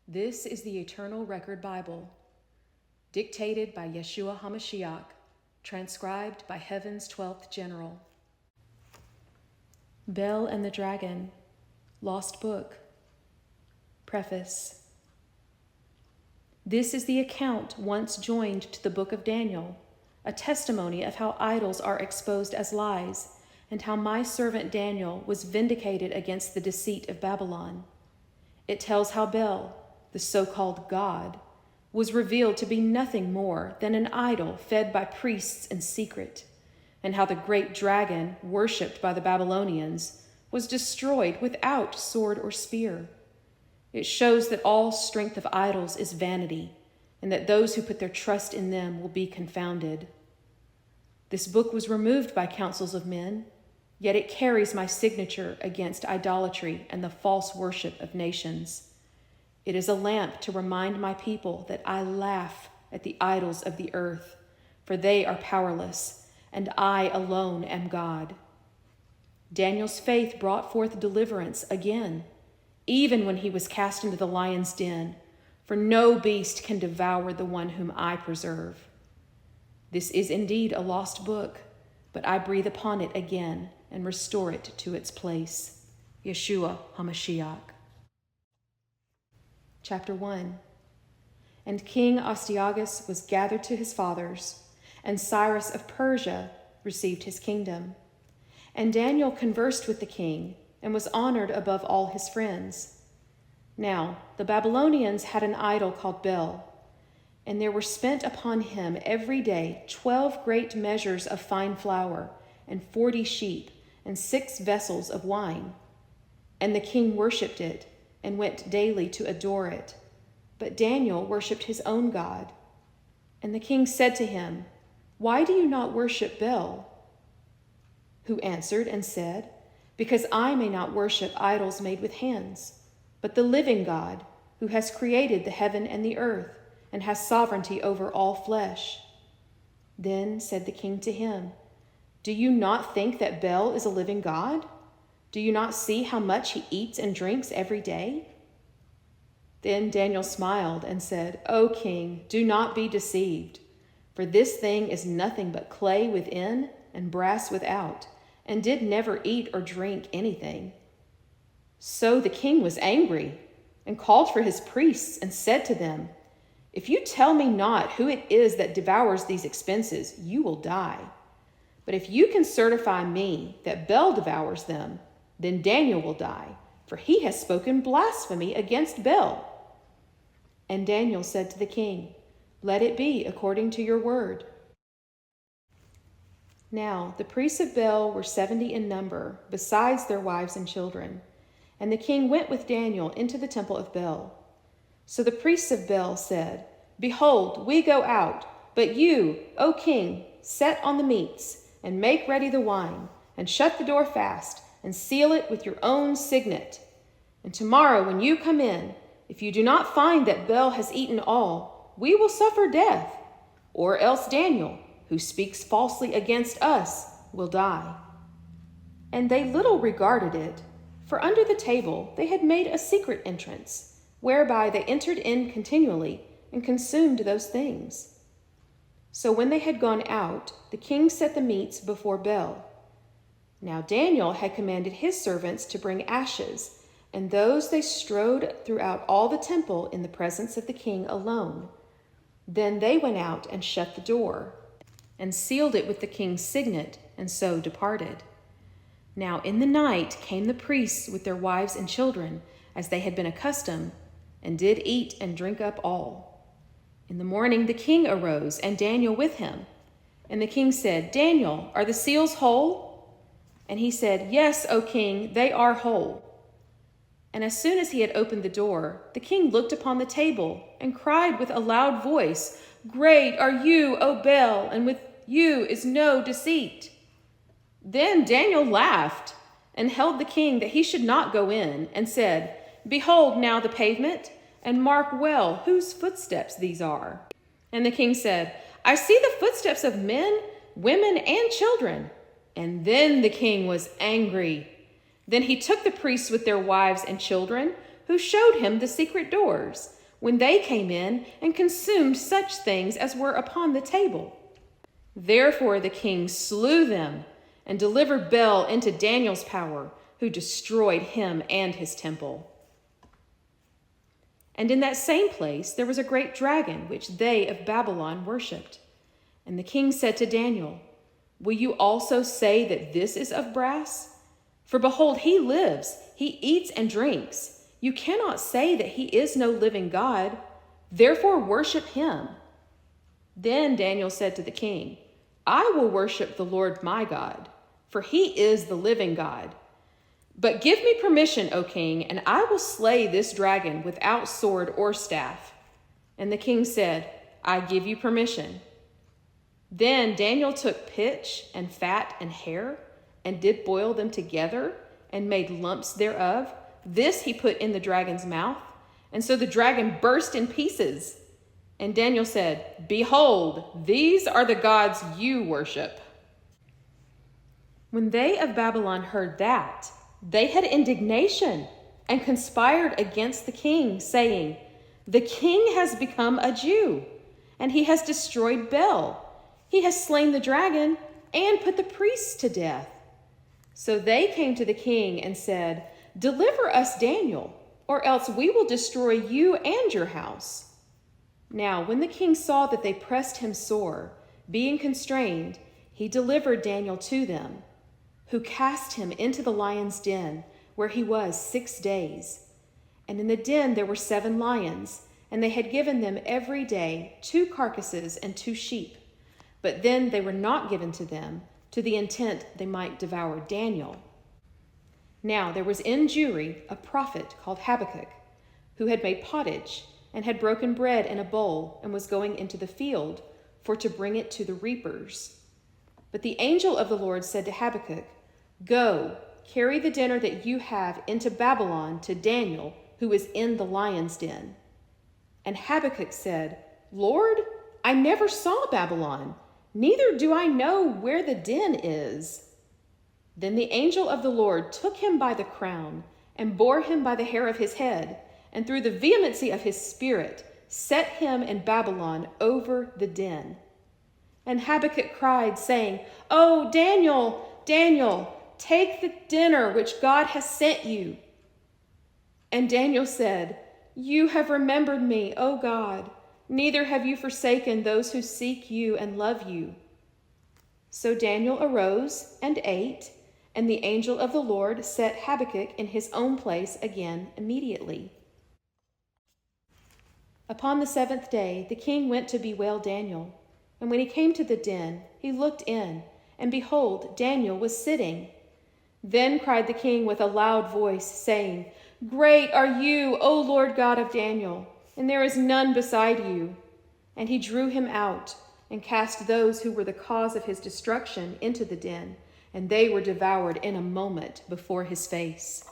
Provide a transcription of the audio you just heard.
This is the Eternal Record Bible, dictated by Yeshua HaMashiac, transcribed by Heaven's 12th General. Bel and the Dragon, Lost Book. Preface. This is the account once joined to the Book of Daniel, a testimony of how idols are exposed as lies, and how my servant Daniel was vindicated against the deceit of Babylon. It tells how Bel, the so-called God, was revealed to be nothing more than an idol fed by priests in secret, and how the great dragon, worshipped by the Babylonians, was destroyed without sword or spear. It shows that all strength of idols is vanity, and that those who put their trust in them will be confounded. This book was removed by councils of men, yet it carries my signature against idolatry and the false worship of nations. It is a lamp to remind my people that I laugh at the idols of the earth, for they are powerless, and I alone am God. Daniel's faith brought forth deliverance again, even when he was cast into the lion's den, for no beast can devour the one whom I preserve. This is indeed a lost book, but I breathe upon it again and restore it to its place. Yeshua HaMashiac. Chapter 1. And King Astyages was gathered to his fathers, and Cyrus of Persia received his kingdom. And Daniel conversed with the king, and was honored above all his friends. Now the Babylonians had an idol called Bel, and there were spent upon him every day 12 great measures of fine flour, and 40 sheep, and 6 vessels of wine. And the king worshipped it, and went daily to adore it. But Daniel worshipped his own God. And the king said to him, "Why do you not worship Bel?" Who answered and said, "Because I may not worship idols made with hands, but the living God, who has created the heaven and the earth, and has sovereignty over all flesh." Then said the king to him, "Do you not think that Bel is a living God? Do you not see how much he eats and drinks every day?" Then Daniel smiled and said, "O king, do not be deceived, for this thing is nothing but clay within and brass without, and did never eat or drink anything." So the king was angry and called for his priests and said to them, "If you tell me not who it is that devours these expenses, you will die. But if you can certify me that Bel devours them, then Daniel will die, for he has spoken blasphemy against Bel." And Daniel said to the king, "Let it be according to your word." Now the priests of Bel were 70 in number, besides their wives and children. And the king went with Daniel into the temple of Bel. So the priests of Bel said, "Behold, we go out, but you, O king, set on the meats, and make ready the wine, and shut the door fast, and seal it with your own signet. And tomorrow when you come in, if you do not find that Bel has eaten all, we will suffer death, or else Daniel, who speaks falsely against us, will die." And they little regarded it, for under the table they had made a secret entrance, whereby they entered in continually and consumed those things. So when they had gone out, the king set the meats before Bel. Now Daniel had commanded his servants to bring ashes, and those they strewed throughout all the temple in the presence of the king alone. Then they went out and shut the door, and sealed it with the king's signet, and so departed. Now in the night came the priests with their wives and children, as they had been accustomed, and did eat and drink up all. In the morning the king arose, and Daniel with him. And the king said, "Daniel, are the seals whole?" And he said, "Yes, O king, they are whole." And as soon as he had opened the door, the king looked upon the table and cried with a loud voice, "Great are you, O Bel, and with you is no deceit." Then Daniel laughed and held the king that he should not go in, and said, "Behold now the pavement, and mark well whose footsteps these are." And the king said, "I see the footsteps of men, women, and children." And then the king was angry. Then he took the priests with their wives and children, who showed him the secret doors, when they came in and consumed such things as were upon the table. Therefore the king slew them and delivered Bel into Daniel's power, who destroyed him and his temple. And in that same place there was a great dragon, which they of Babylon worshipped. And the king said to Daniel, Will you also say that this is of brass? For behold, he lives, he eats and drinks. You cannot say that he is no living God. Therefore worship him. Then Daniel said to the king, I will worship the Lord my God, for he is the living God. But give me permission, O king, and I will slay this dragon without sword or staff. And the king said, I give you permission. Then Daniel took pitch and fat and hair, and did boil them together, and made lumps thereof. This he put in the dragon's mouth, and so the dragon burst in pieces. And Daniel said, Behold, these are the gods you worship. When they of Babylon heard that, they had indignation and conspired against the king, saying, The king has become a Jew, and he has destroyed Bel. He has slain the dragon and put the priests to death. So they came to the king and said, Deliver us Daniel, or else we will destroy you and your house. Now, when the king saw that they pressed him sore, being constrained, he delivered Daniel to them, who cast him into the lion's den, where he was 6 days. And in the den there were 7 lions, and they had given them every day 2 carcasses and 2 sheep. But then they were not given to them, to the intent they might devour Daniel. Now there was in Jewry a prophet called Habakkuk, who had made pottage, and had broken bread in a bowl, and was going into the field for to bring it to the reapers. But the angel of the Lord said to Habakkuk, Go, carry the dinner that you have into Babylon to Daniel, who is in the lion's den. And Habakkuk said, Lord, I never saw Babylon, neither do I know where the den is. Then the angel of the Lord took him by the crown, and bore him by the hair of his head, and through the vehemency of his spirit set him in Babylon over the den. And Habakkuk cried, saying, Oh, Daniel, Daniel, take the dinner which God has sent you. And Daniel said, You have remembered me, O God, neither have you forsaken those who seek you and love you. So Daniel arose and ate, and the angel of the Lord set Habakkuk in his own place again immediately. Upon the 7th day, the king went to bewail Daniel. And when he came to the den, he looked in, and behold, Daniel was sitting. Then cried the king with a loud voice, saying, Great are you, O Lord God of Daniel, and there is none beside you. And he drew him out, and cast those who were the cause of his destruction into the den, and they were devoured in a moment before his face.